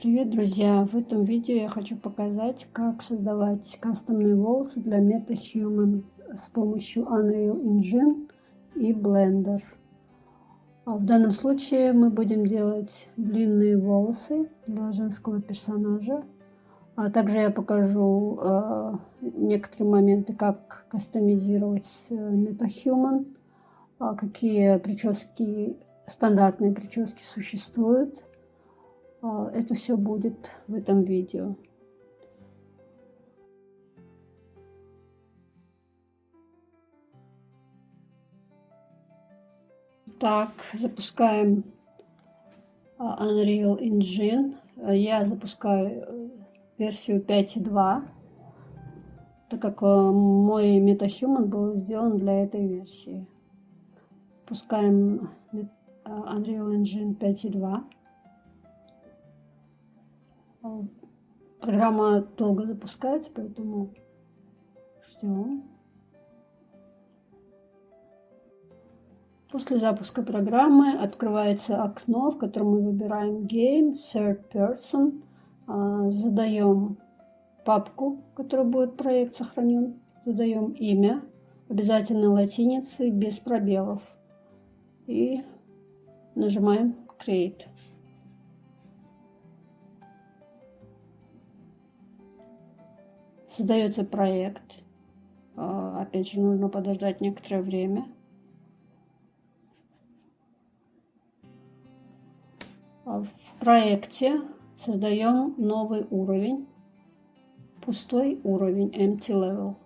Привет, друзья! В этом видео я хочу показать, как создавать кастомные волосы для MetaHuman с помощью Unreal Engine и Blender. В данном случае мы будем делать длинные волосы для женского персонажа. Также я покажу некоторые моменты, как кастомизировать MetaHuman, какие прически, стандартные прически существуют. Это все будет в этом видео. Так, запускаем Unreal Engine. Я запускаю версию 5.2, так как мой MetaHuman был сделан для этой версии. Запускаем Unreal Engine 5.2. Программа долго запускается, поэтому ждем. После запуска программы открывается окно, в котором мы выбираем Game, Third Person, задаем папку, в которой будет проект сохранен, задаем имя, обязательно латиницей, без пробелов, и нажимаем Create. Создается проект. Опять же, нужно подождать некоторое время. В проекте создаем новый уровень, пустой уровень, empty level.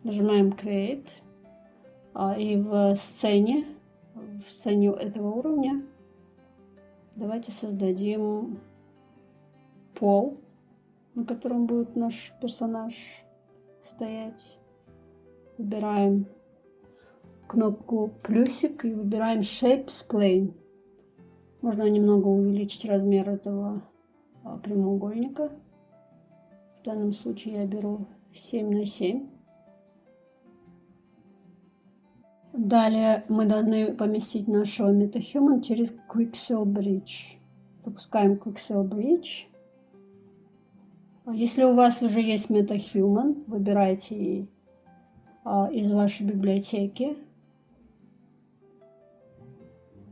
Нажимаем Create. И в сцене этого уровня давайте создадим пол, на котором будет наш персонаж стоять. Выбираем кнопку плюсик и выбираем Shapes Plane. Можно немного увеличить размер этого прямоугольника. В данном случае я беру 7 на 7. Далее мы должны поместить нашего MetaHuman через Quixel Bridge. Запускаем Quixel Bridge. Если у вас уже есть MetaHuman, выбирайте из вашей библиотеки.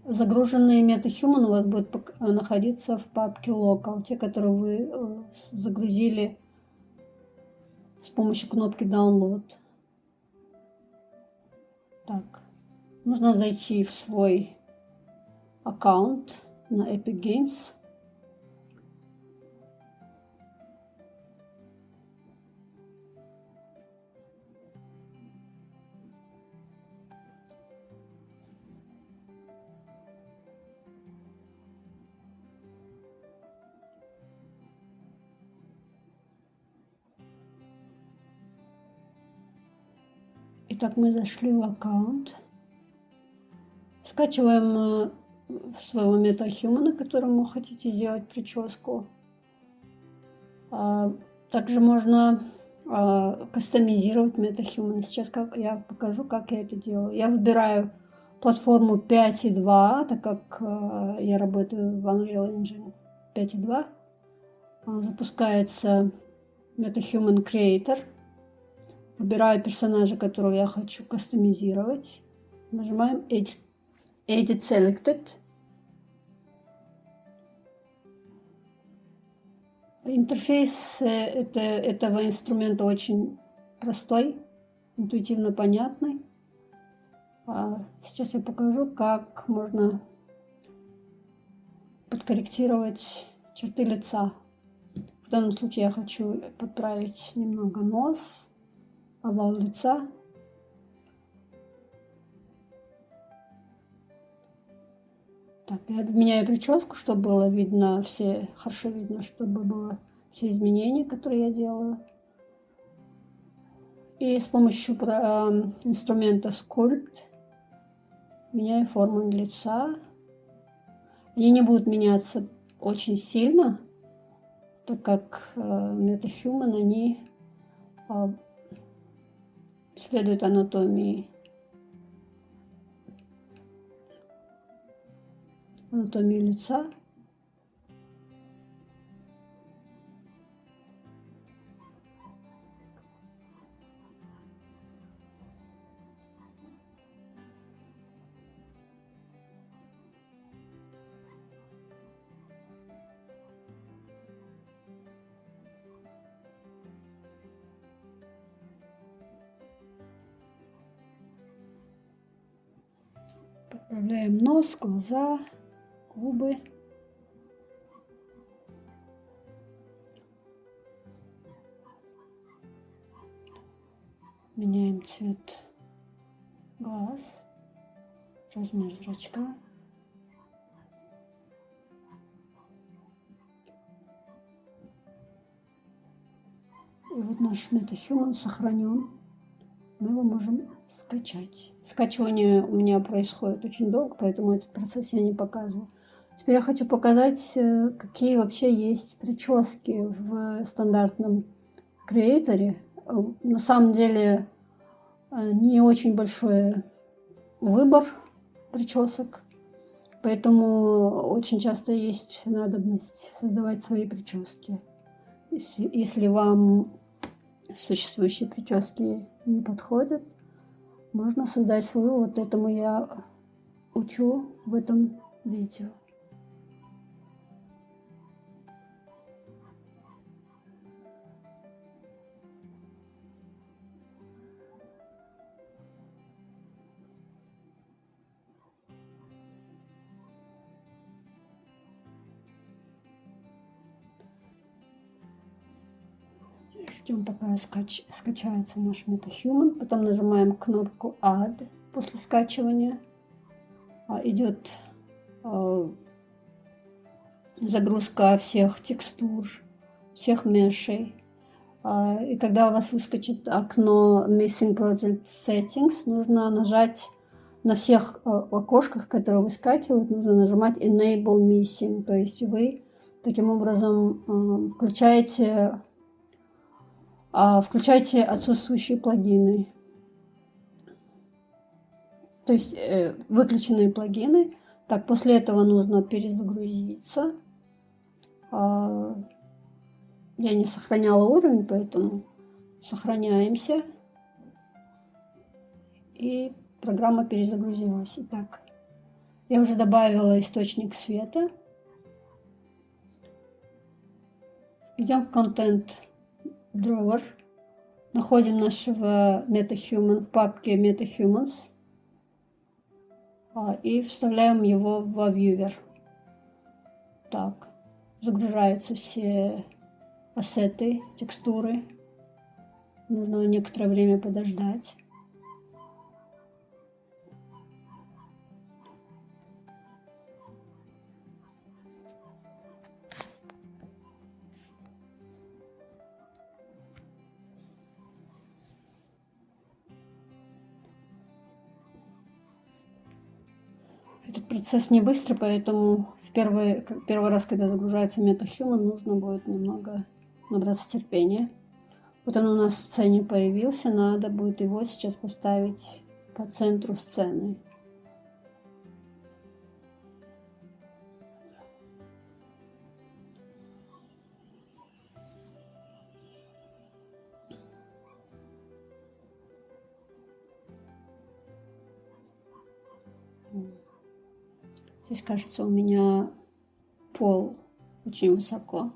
Загруженный MetaHuman у вас будет находиться в папке Local, те, которые вы загрузили с помощью кнопки Download. Так, нужно зайти в свой аккаунт на Epic Games. Итак, мы зашли в аккаунт. Скачиваем своего MetaHuman, которому хотите сделать прическу. Также можно кастомизировать MetaHuman. Сейчас я покажу, как я это делаю. Я выбираю платформу 5.2, так как я работаю в Unreal Engine 5.2. Запускается MetaHuman Creator. Выбираю персонажа, которого я хочу кастомизировать. Нажимаем Edit Selected. Интерфейс этого инструмента очень простой, интуитивно понятный. Сейчас я покажу, как можно подкорректировать черты лица. В данном случае я хочу подправить немного нос, овал лица. Так, я меняю прическу, чтобы было видно хорошо видно, чтобы было все изменения, которые я делаю. И с помощью инструмента Sculpt меняю форму лица. Они не будут меняться очень сильно, так как MetaHuman, они следуют анатомии анатомии лица. Подправляем нос, глаза, губы. Меняем цвет глаз, размер зрачка. И вот наш MetaHuman сохранен. Мы его можем скачать. Скачивание у меня происходит очень долго, поэтому этот процесс я не показываю. Теперь я хочу показать, какие вообще есть прически в стандартном креаторе. На самом деле не очень большой выбор причесок, поэтому очень часто есть надобность создавать свои прически. Если вам существующие прически не подходят, можно создать свою. Вот этому я учу в этом видео. Ждем, пока скачается наш MetaHuman. Потом нажимаем кнопку Add после скачивания. Идет загрузка всех текстур, всех мешей. И когда у вас выскочит окно Missing Project Settings, нужно нажать на всех окошках, которые выскакивают, нужно нажимать Enable Missing. То есть вы таким образом включаете отсутствующие плагины. То есть выключенные плагины. Так, после этого нужно перезагрузиться. Я не сохраняла уровень, поэтому сохраняемся. И программа перезагрузилась. Итак, я уже добавила источник света. Идем в Content Drawer. Находим нашего MetaHuman в папке MetaHumans. И вставляем его в Viewer. Так, загружаются все ассеты, текстуры. Нужно некоторое время подождать. Этот процесс не быстрый, поэтому первый раз, когда загружается MetaHuman, нужно будет немного набраться терпения. Вот он у нас в сцене появился, надо будет его сейчас поставить по центру сцены. Здесь, кажется, у меня пол очень высоко.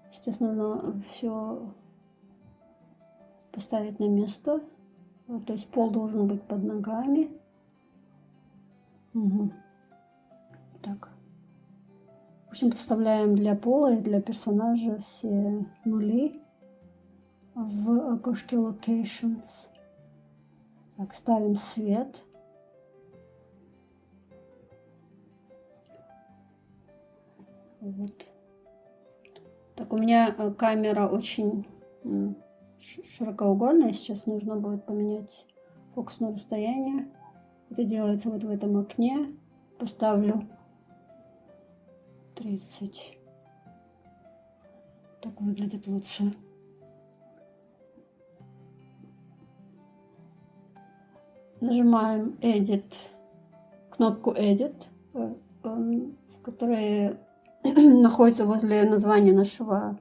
Сейчас нужно все поставить на место. Вот, то есть пол должен быть под ногами. Угу. Так. В общем, подставляем для пола и для персонажа все нули в окошке Locations. Так, ставим свет. Вот. Так, у меня камера очень широкоугольная. Сейчас нужно будет поменять фокусное расстояние. Это делается вот в этом окне. Поставлю 30. Так выглядит лучше. Нажимаем Edit, кнопку Edit. которые находятся возле названия нашего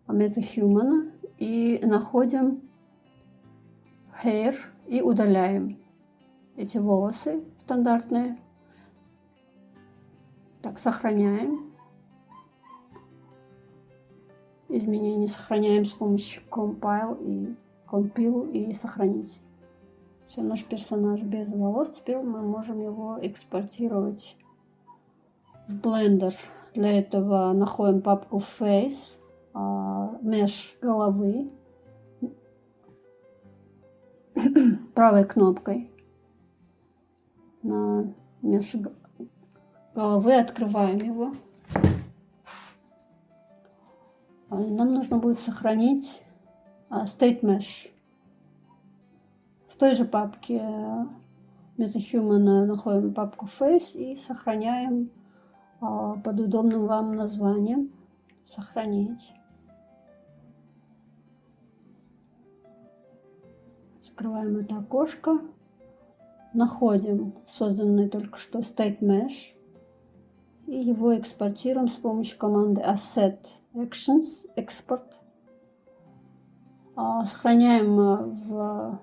MetaHuman, и находим Hair и удаляем эти волосы стандартные. Так, сохраняем. Изменения сохраняем с помощью Compile и Compile и сохранить. Все, наш персонаж без волос. Теперь мы можем его экспортировать в Blender. Для этого находим папку Face, Mesh головы, правой кнопкой на Mesh головы открываем его. Нам нужно будет сохранить State Mesh. В той же папке MetaHuman находим папку Face и сохраняем под удобным вам названием. Сохранить. Закрываем это окошко. Находим созданный только что State Mesh. И его экспортируем с помощью команды Asset Actions Export. Сохраняем в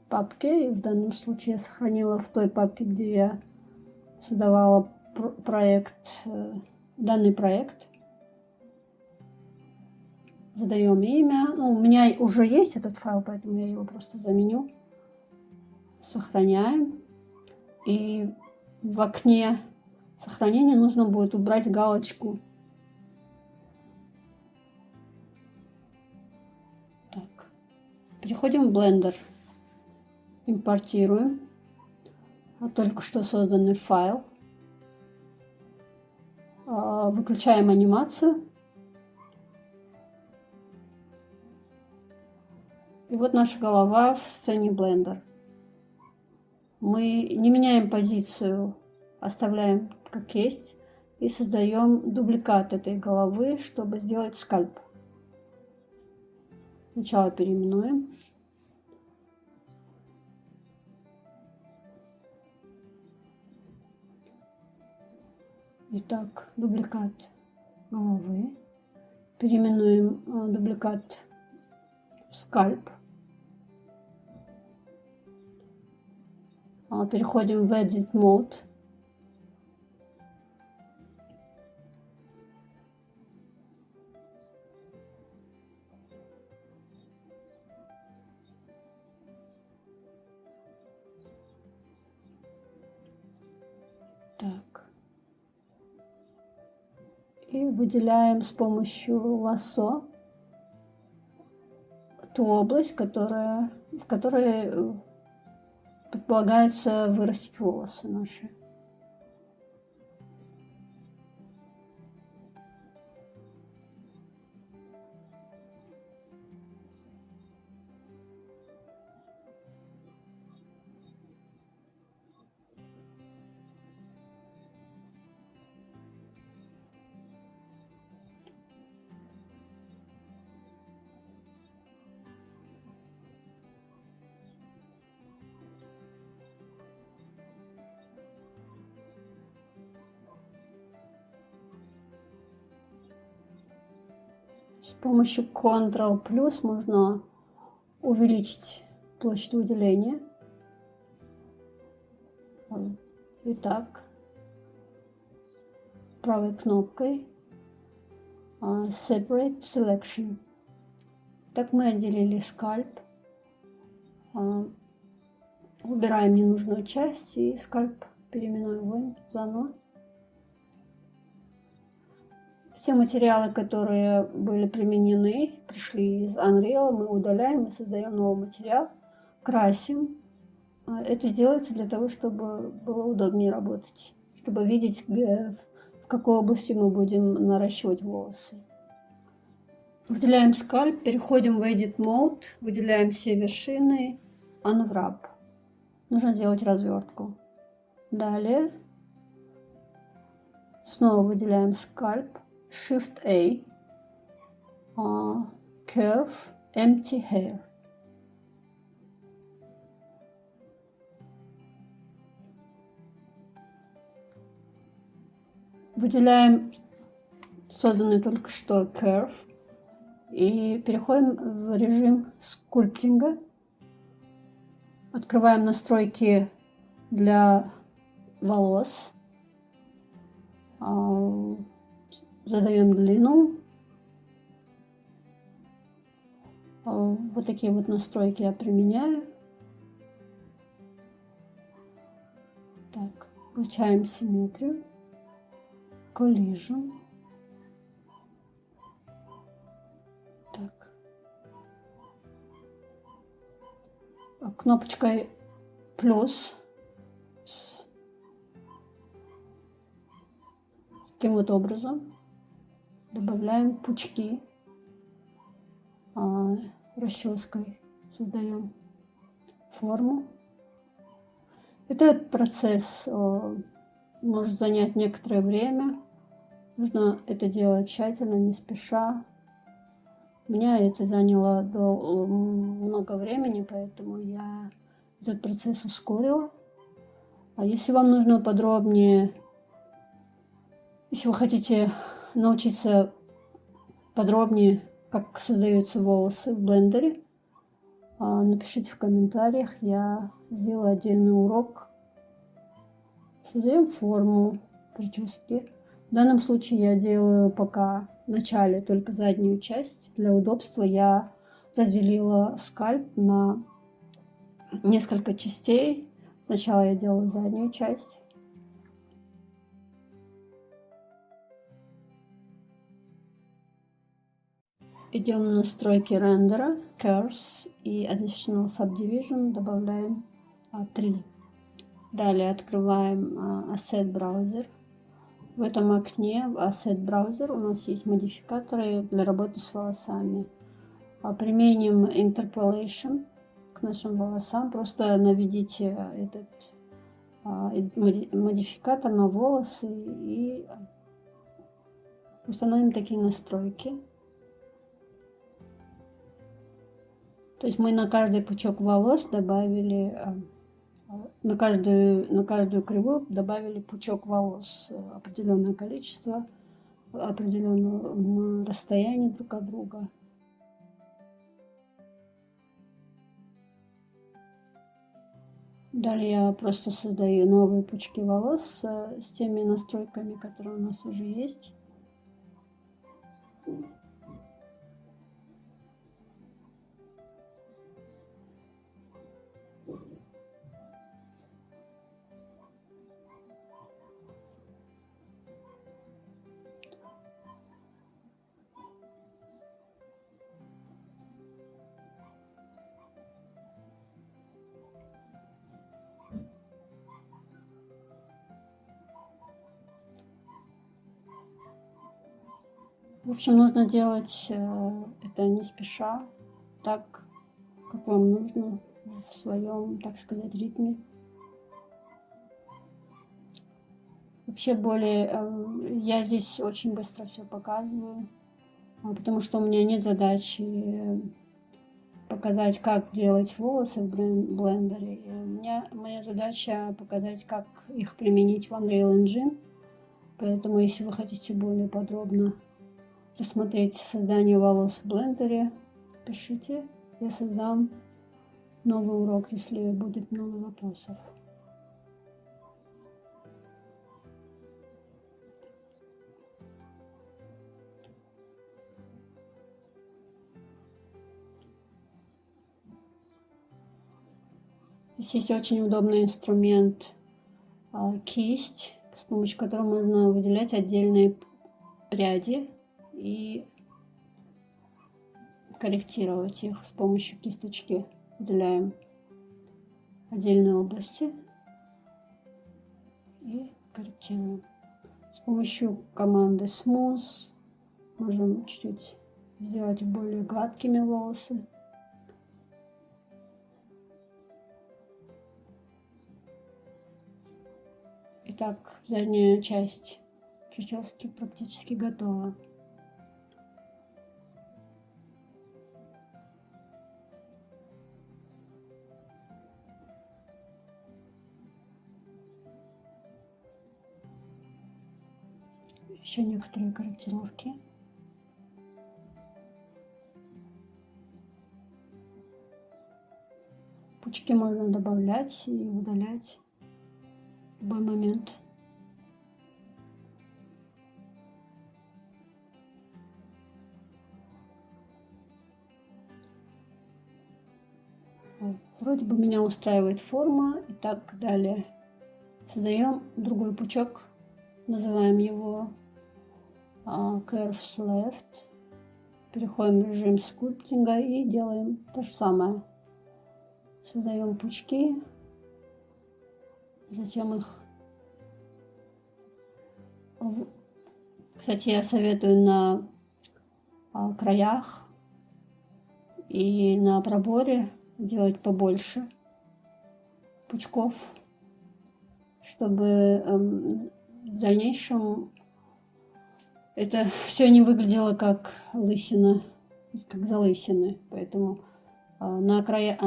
папке. И в данном случае я сохранила в той папке, где я создавала данный проект. Задаем имя. У меня уже есть этот файл, поэтому я его просто заменю. Сохраняем. И в окне сохранения нужно будет убрать галочку. Так. Переходим в Blender. Импортируем только что созданный файл. Выключаем анимацию. И вот наша голова в сцене Blender. Мы не меняем позицию, оставляем как есть и создаем дубликат этой головы, чтобы сделать скальп. Сначала переименуем. Итак, дубликат головы. Переименуем дубликат в скальп. Переходим в Edit Mode. Так. И выделяем с помощью лассо ту область, в которой предполагается вырастить волосы наши. С помощью Ctrl+ можно увеличить площадь выделения. Итак, правой кнопкой Separate Selection. Так мы отделили скальп. Убираем ненужную часть и скальп переименуем заново. Все материалы, которые были применены, пришли из Unreal, мы удаляем и создаем новый материал, красим. Это делается для того, чтобы было удобнее работать, чтобы видеть, в какой области мы будем наращивать волосы. Выделяем скальп, переходим в Edit Mode, выделяем все вершины, Unwrap. Нужно сделать развертку. Далее снова выделяем скальп. Shift-A, Curve, Empty Hair. Выделяем созданный только что curve и переходим в режим скульптинга. Открываем настройки для волос, задаем длину. Вот такие вот настройки я применяю. Так, включаем симметрию, collision. Так. Кнопочкой плюс. Таким вот образом добавляем пучки. Расческой создаем форму. Этот процесс может занять некоторое время. Нужно это делать тщательно, не спеша. У меня это заняло много времени, поэтому я этот процесс ускорила. А если вам нужно подробнее, если вы хотите научиться подробнее, как создаются волосы в блендере, напишите в комментариях, я сделаю отдельный урок. Создаем форму прически. В данном случае я делаю пока в начале только заднюю часть. Для удобства я разделила скальп на несколько частей. Сначала я делаю заднюю часть. Идем в настройки рендера, Curves и Additional Subdivision, добавляем 3. Далее открываем Asset Browser. В этом окне Asset Browser у нас есть модификаторы для работы с волосами. Применим Interpolation к нашим волосам. Просто наведите этот модификатор на волосы и установим такие настройки. То есть мы на каждый пучок волос добавили, на каждую кривую добавили пучок волос, определенное количество, определенное расстояние друг от друга. Далее я просто создаю новые пучки волос с теми настройками, которые у нас уже есть. В общем, нужно делать это не спеша, так, как вам нужно, в своем, так сказать, ритме. Вообще я здесь очень быстро все показываю, потому что у меня нет задачи показать, как делать волосы в блендере. Моя задача показать, как их применить в Unreal Engine. Поэтому, если вы хотите более подробно рассмотреть создание волос в блендере, пишите, я создам новый урок, если будет много вопросов. Здесь есть очень удобный инструмент кисть, с помощью которого можно выделять отдельные пряди и корректировать их с помощью кисточки. Выделяем отдельные области и корректируем. С помощью команды Smooth можем чуть-чуть сделать более гладкими волосы. Итак, задняя часть прически практически готова. еще некоторые корректировки. Пучки можно добавлять и удалять в любой момент. Вроде бы меня устраивает форма. И так далее. Создаем другой пучок. Называем его Curves Left. Переходим в режим скульптинга и делаем то же самое. Создаем пучки. Затем их... Кстати, я советую на краях и на проборе делать побольше пучков, чтобы в дальнейшем это все не выглядело как лысина, как залысины. Поэтому на края,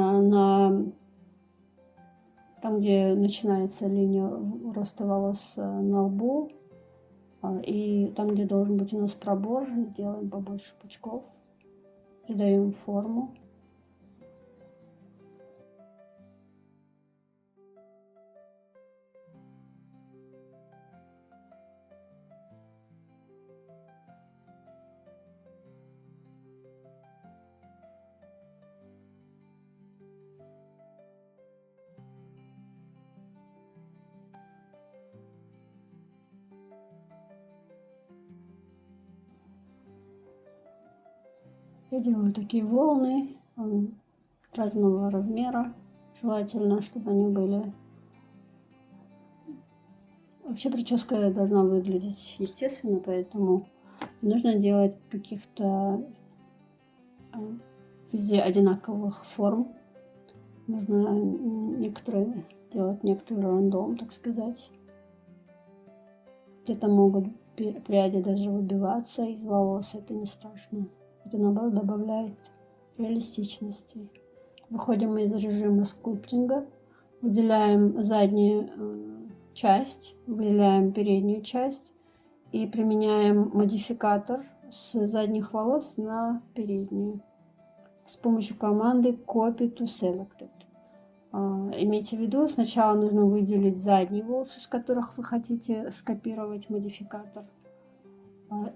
там, где начинается линия роста волос на лбу, и там, где должен быть у нас пробор, делаем побольше пучков, придаем форму. Я делаю такие волны разного размера. Желательно, чтобы они были... Вообще прическа должна выглядеть естественно, поэтому нужно делать каких-то везде одинаковых форм. Нужно делать некоторый рандом, так сказать. Где-то могут пряди даже выбиваться из волос, это не страшно. Это, наоборот, добавляет реалистичности. Выходим из режима скульптинга, выделяем заднюю часть, выделяем переднюю часть и применяем модификатор с задних волос на переднюю с помощью команды Copy to Selected. Имейте в виду, сначала нужно выделить задние волосы, с которых вы хотите скопировать модификатор,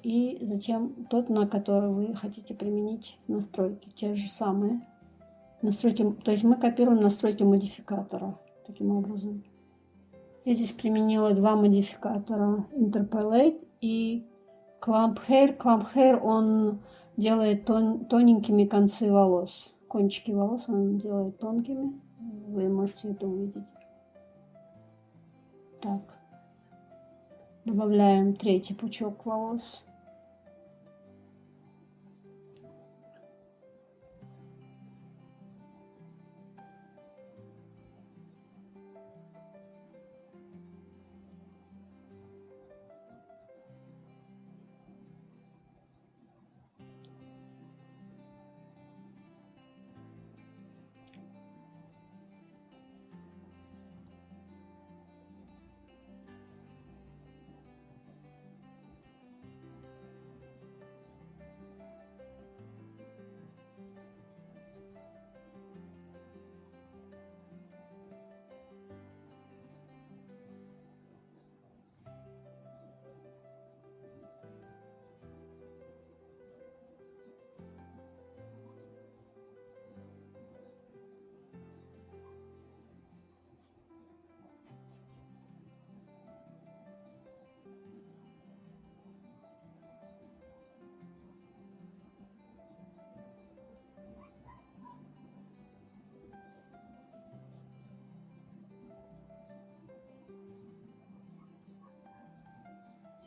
и затем тот, на который вы хотите применить настройки, те же самые. Настройки, то есть мы копируем настройки модификатора таким образом. Я здесь применила два модификатора, Interpolate и Clump Hair. Clump Hair он делает тоненькими концы волос, кончики волос он делает тонкими. Вы можете это увидеть. Так. Добавляем третий пучок волос.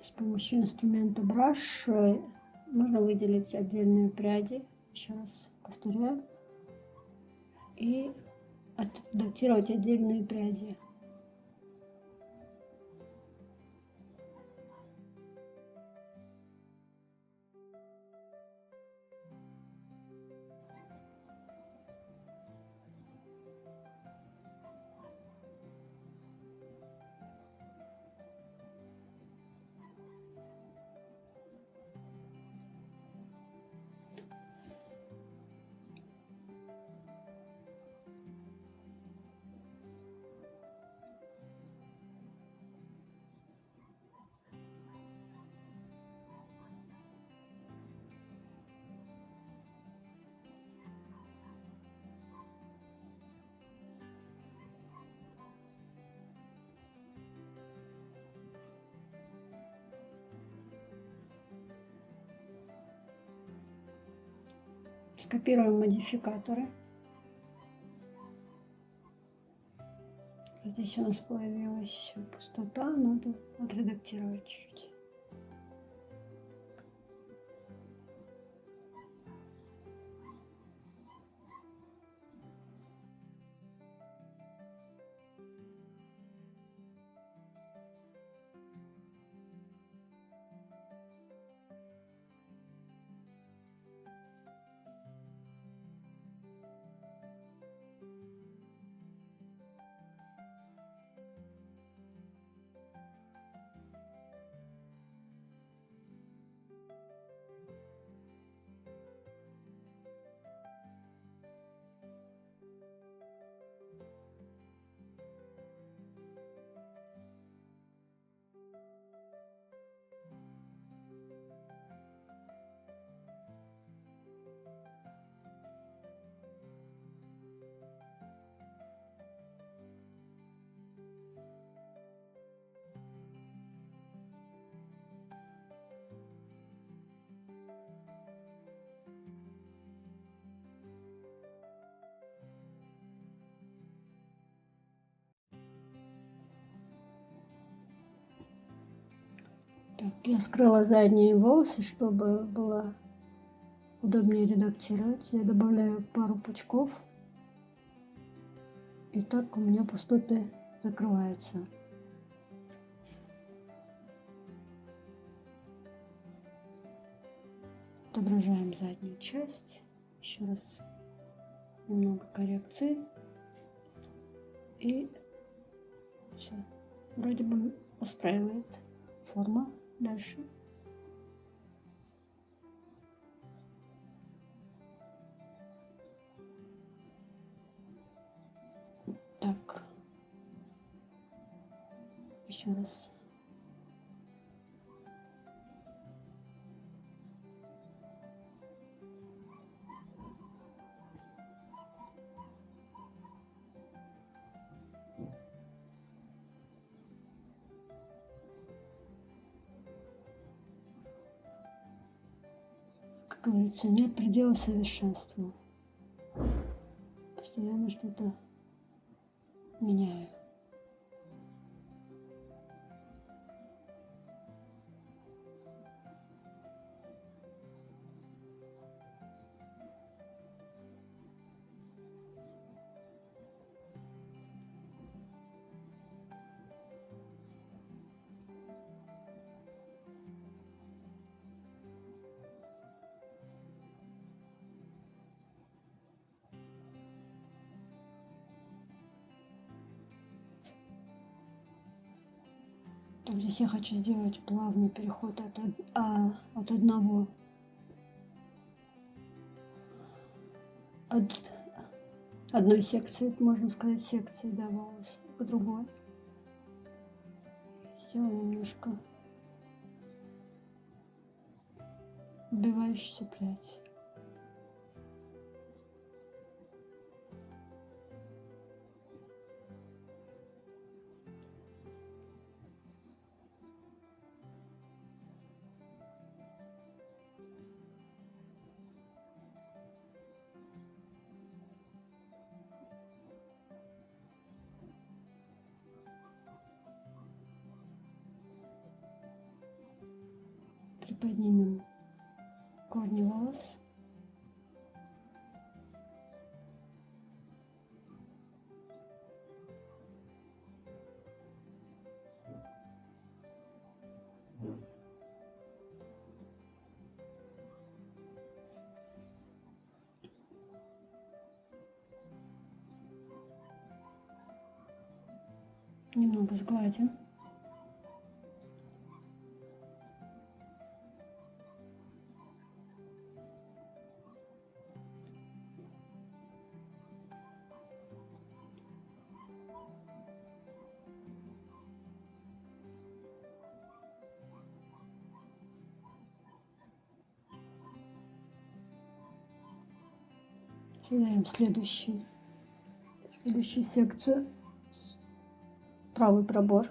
С помощью инструмента Brush можно выделить отдельные пряди, еще раз повторяю, и отредактировать отдельные пряди. Скопируем модификаторы. Здесь у нас появилась пустота, надо отредактировать чуть-чуть. Так, я скрыла задние волосы, чтобы было удобнее редактировать. Я добавляю пару пучков. И так у меня пустоты закрываются. Отображаем заднюю часть. Еще раз немного коррекции. И все. Вроде бы устраивает форма. Дальше. Так. Еще раз. Как говорится, нет предела совершенству. Постоянно что-то меняю. Так, здесь я хочу сделать плавный переход от одной секции, можно сказать, секции, да, волос к другой. Сделаю немножко вбивающуюся прядь. Приподнимем корни волос. Немного сгладим. Создаем следующую секцию. Правый пробор.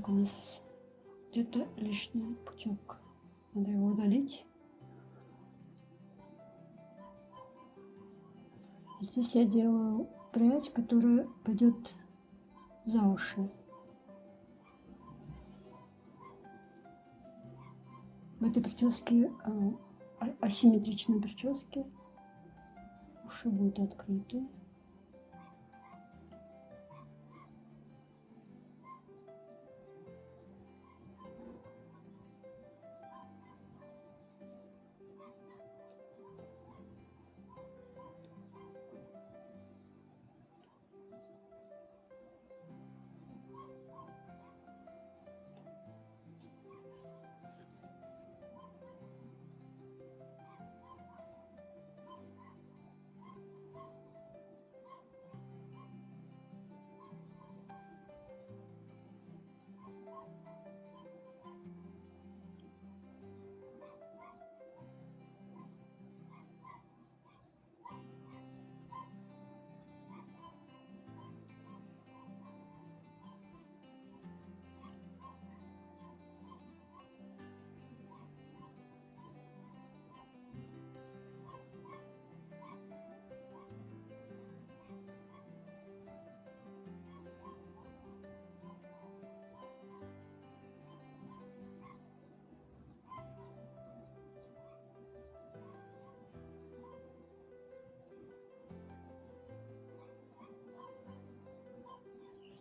Так, у нас где-то лишний пучок. Надо его удалить. Здесь я делаю прядь, которая пойдет за уши. В этой прическе, асимметричной прическе, уши будут открыты.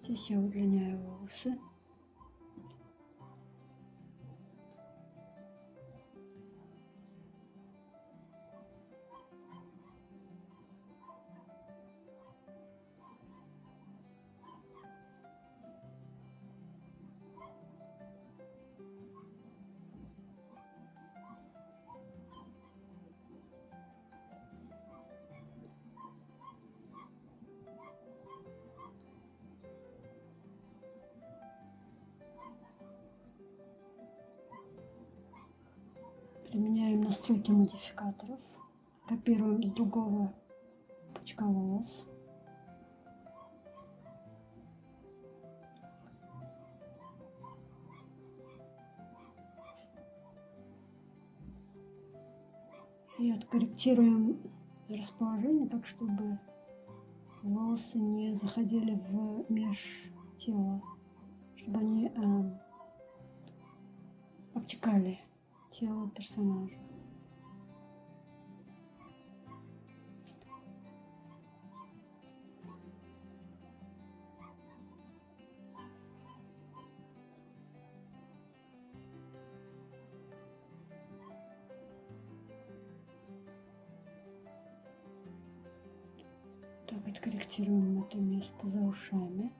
Здесь я удлиняю волосы. Применяем настройки модификаторов. Копируем с другого пучка волос. И откорректируем расположение так, чтобы волосы не заходили в меж тела, чтобы они обтекали тело персонажа. Так, откорректируем это место за ушами.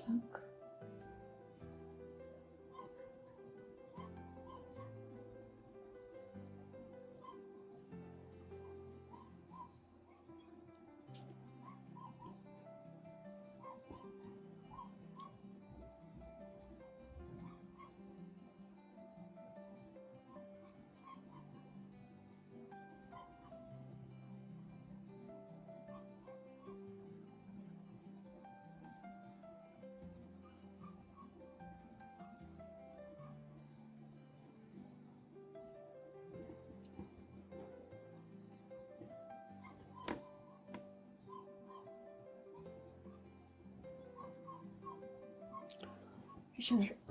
Так.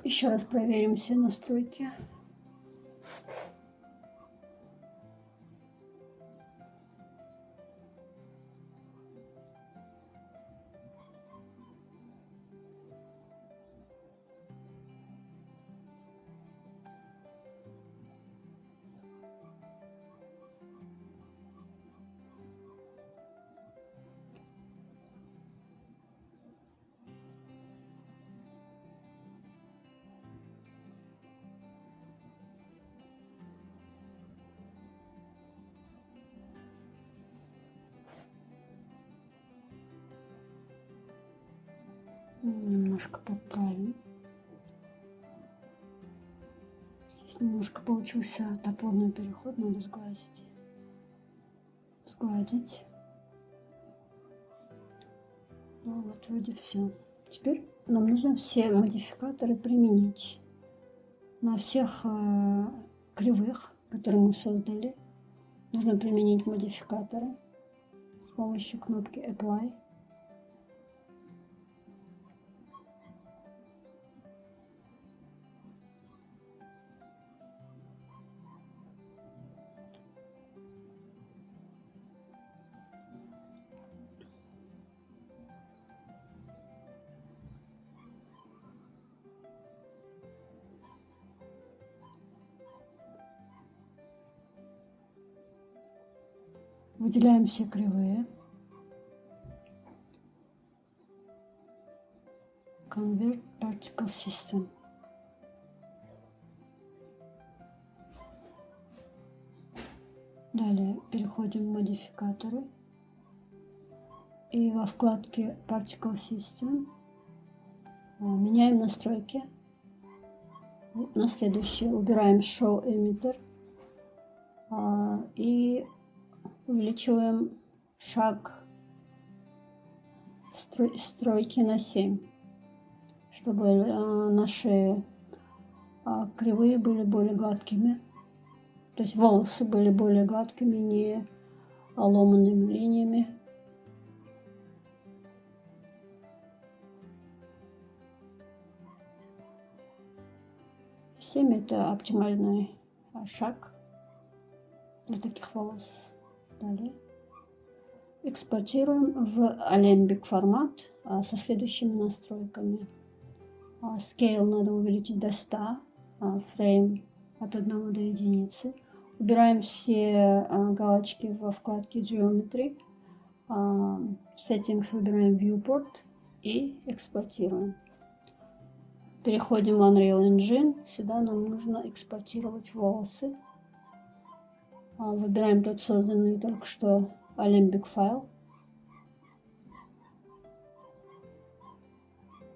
Еще раз проверим все настройки. Немножко подправим. Здесь немножко получился топорный переход, надо сгладить. Ну вот, вроде все. Теперь нам нужно все модификаторы применить на всех кривых, которые мы создали. Нужно применить модификаторы с помощью кнопки Apply. Выделяем все кривые. Convert Particle System. Далее переходим в модификаторы. И во вкладке Particle System меняем настройки. На следующее убираем Show Emitter и увеличиваем шаг стройки на 7, чтобы наши кривые были более гладкими, то есть волосы были более гладкими, не ломанными линиями. Семь — это оптимальный шаг для таких волос. Далее экспортируем в Alembic формат со следующими настройками. Scale надо увеличить до 100, Frame от 1 до 1. Убираем все галочки во вкладке Geometry. Settings выбираем Viewport и экспортируем. Переходим в Unreal Engine. Сюда нам нужно экспортировать волосы. Выбираем тот созданный только что Alembic файл.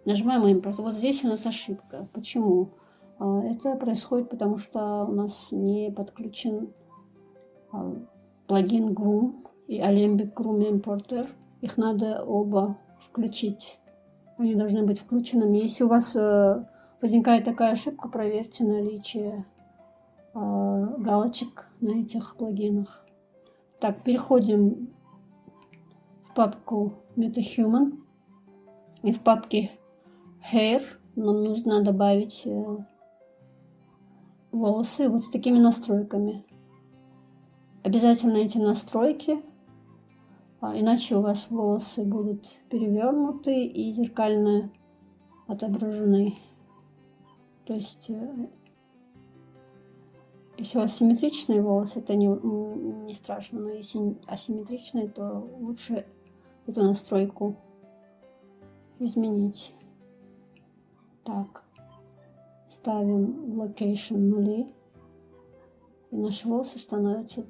Нажимаем Import. Вот здесь у нас ошибка. Почему? Это происходит потому, что у нас не подключен плагин Groom и Alembic Groom Importer. Их надо оба включить. Они должны быть включенными. Если у вас возникает такая ошибка, проверьте наличие галочек на этих плагинах. Так, переходим в папку MetaHuman. И в папке Hair нам нужно добавить волосы вот с такими настройками. Обязательно эти настройки, иначе у вас волосы будут перевернуты и зеркально отображены. То есть, если у вас симметричные волосы, это не страшно, но если асимметричные, то лучше эту настройку изменить. Так, ставим Location 0, и наши волосы становятся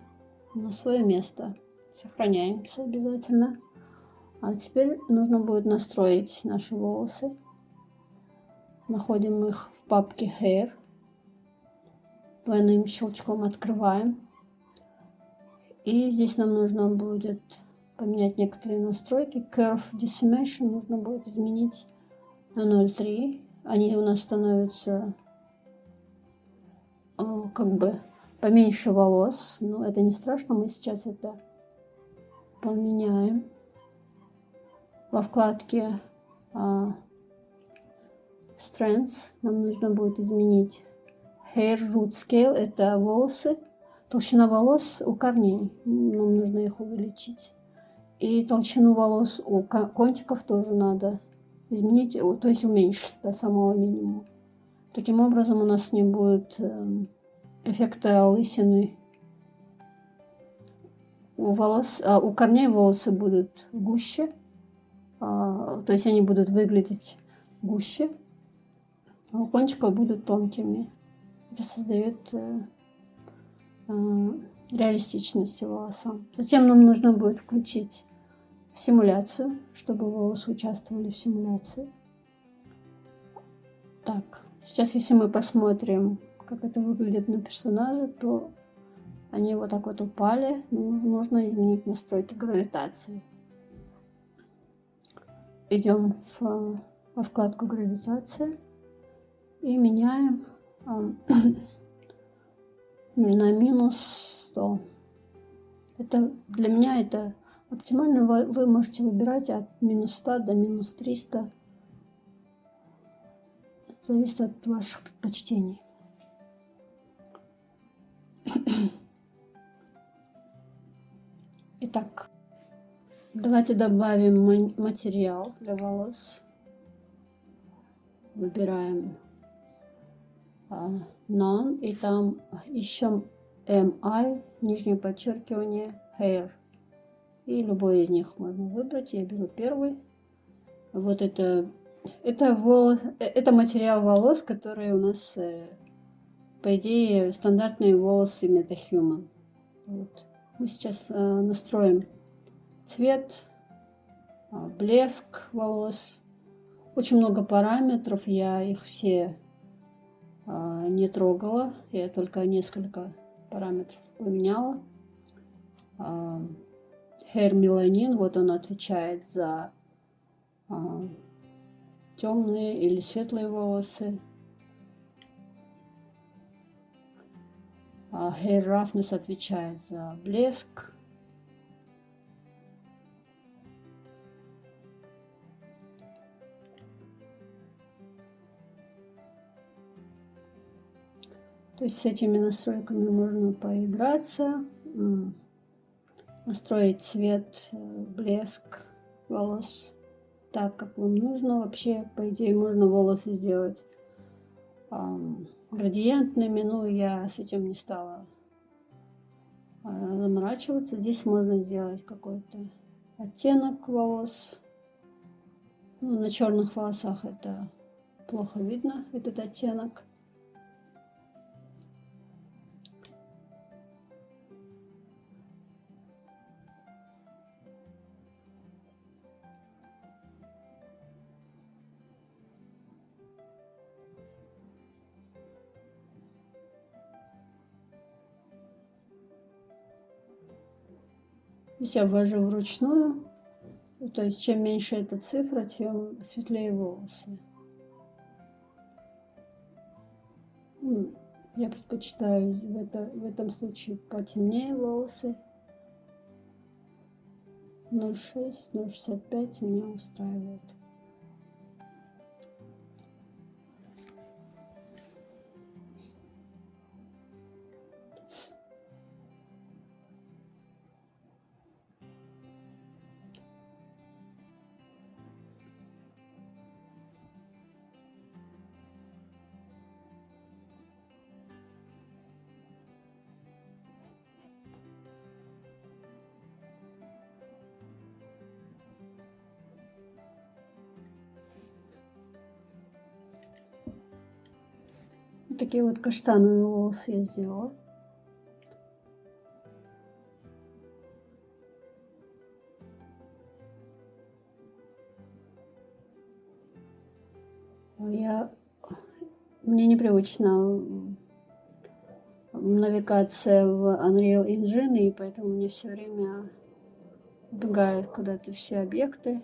на свое место. Сохраняемся обязательно. А теперь нужно будет настроить наши волосы. Находим их в папке Hair. Двойным щелчком открываем. И здесь нам нужно будет поменять некоторые настройки. Curve Decimation нужно будет изменить на 0,3. Они у нас становятся как бы поменьше волос. Но это не страшно, мы сейчас это поменяем. Во вкладке Strengths нам нужно будет изменить Hair Root Scale, это волосы. Толщина волос у корней, нам нужно их увеличить. И толщину волос у кончиков тоже надо изменить, то есть уменьшить до самого минимума. Таким образом у нас не будет эффекта лысины. У корней волосы будут гуще, то есть они будут выглядеть гуще, а у кончиков будут тонкими. Это создает реалистичность волосам. Затем нам нужно будет включить симуляцию, чтобы волосы участвовали в симуляции. Так, сейчас если мы посмотрим, как это выглядит на персонаже, то они вот так вот упали. Нужно изменить настройки гравитации. Идем в во вкладку «Гравитация» и меняем на минус 100. Это для меня это оптимально. Вы можете выбирать от минус 100 до минус 300. Зависит от ваших предпочтений. Итак, давайте добавим материал для волос. Выбираем None, и там ищем MI, нижнее подчеркивание, Hair. И любой из них можно выбрать. Я беру первый. Вот это материал волос, который у нас, по идее, стандартные волосы MetaHuman. Вот. Мы сейчас настроим цвет, блеск волос. Очень много параметров, я их все не трогала, я только несколько параметров поменяла. Hair Melanin, вот он отвечает за темные или светлые волосы. Hair Roughness отвечает за блеск. То есть с этими настройками можно поиграться, настроить цвет, блеск волос так, как вам нужно. Вообще, по идее, можно волосы сделать градиентными, но я с этим не стала заморачиваться. Здесь можно сделать какой-то оттенок волос. Ну, на черных волосах это плохо видно, этот оттенок. Здесь я ввожу вручную, то есть чем меньше эта цифра, тем светлее волосы. Я предпочитаю в этом случае потемнее волосы. 0,6, 0,65 меня устраивает. Вот такие вот каштановые волосы я сделала. Мне непривычно навигация в Unreal Engine, и поэтому мне все время убегают куда-то все объекты.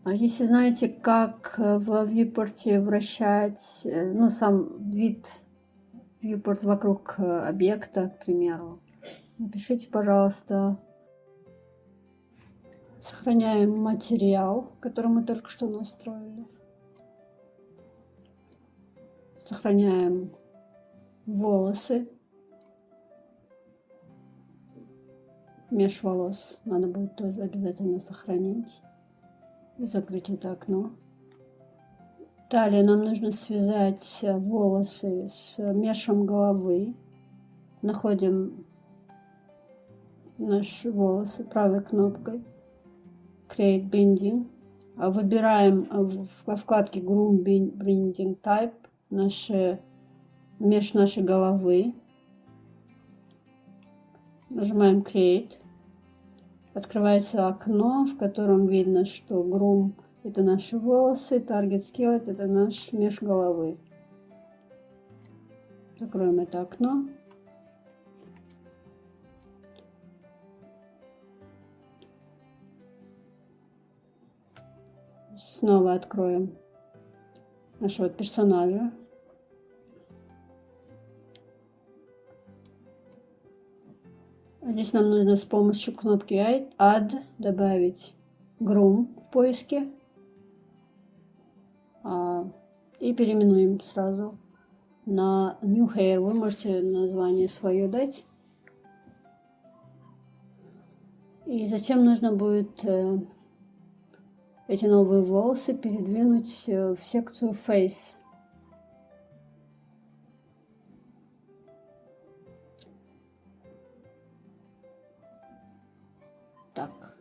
А если знаете, как в вьюпорте вращать, ну, сам вид, вьюпорт вокруг объекта, к примеру, напишите, пожалуйста. Сохраняем материал, который мы только что настроили. Сохраняем волосы. Меж волос надо будет тоже обязательно сохранить. И закрыть это окно. Далее нам нужно связать волосы с мешом головы. Находим наши волосы правой кнопкой Create Binding. Выбираем во вкладке Groom Binding Type меж нашей головы. Нажимаем Create. Открывается окно, в котором видно, что Groom — это наши волосы, Target Skillet — это наш меж головы. Закроем это окно. Снова откроем нашего персонажа. Здесь нам нужно с помощью кнопки Add добавить Groom в поиске. И переименуем сразу на New Hair. Вы можете название свое дать. И зачем нужно будет эти новые волосы передвинуть в секцию Face. Так,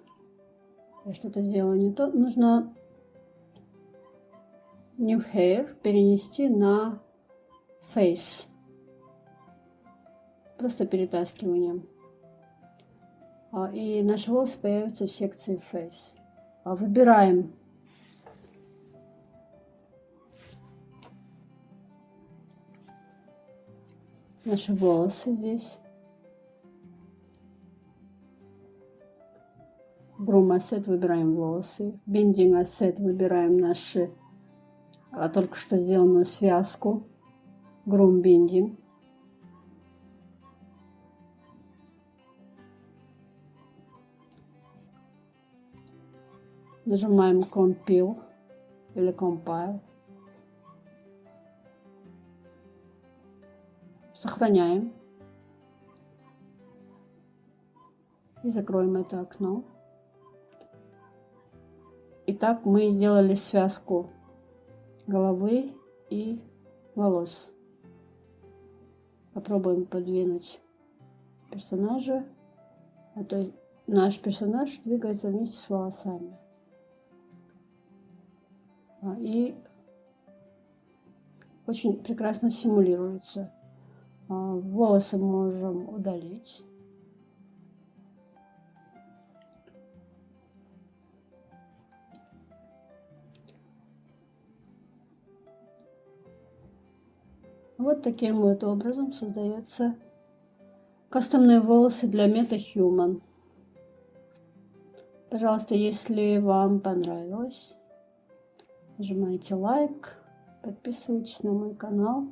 я что-то сделала не то. Нужно New Hair перенести на Face. Просто перетаскиванием. И наши волосы появятся в секции Face. Выбираем наши волосы здесь. Groom Asset выбираем волосы. Bending Asset выбираем наши только что сделанную связку. Groom Bending. Нажимаем Compile или Compile. Сохраняем. И закроем это окно. Итак, мы сделали связку головы и волос. Попробуем подвинуть персонажа. То наш персонаж двигается вместе с волосами. И очень прекрасно симулируется. Волосы можем удалить. Вот таким вот образом создаются кастомные волосы для MetaHuman. Пожалуйста, если вам понравилось, нажимайте лайк, подписывайтесь на мой канал.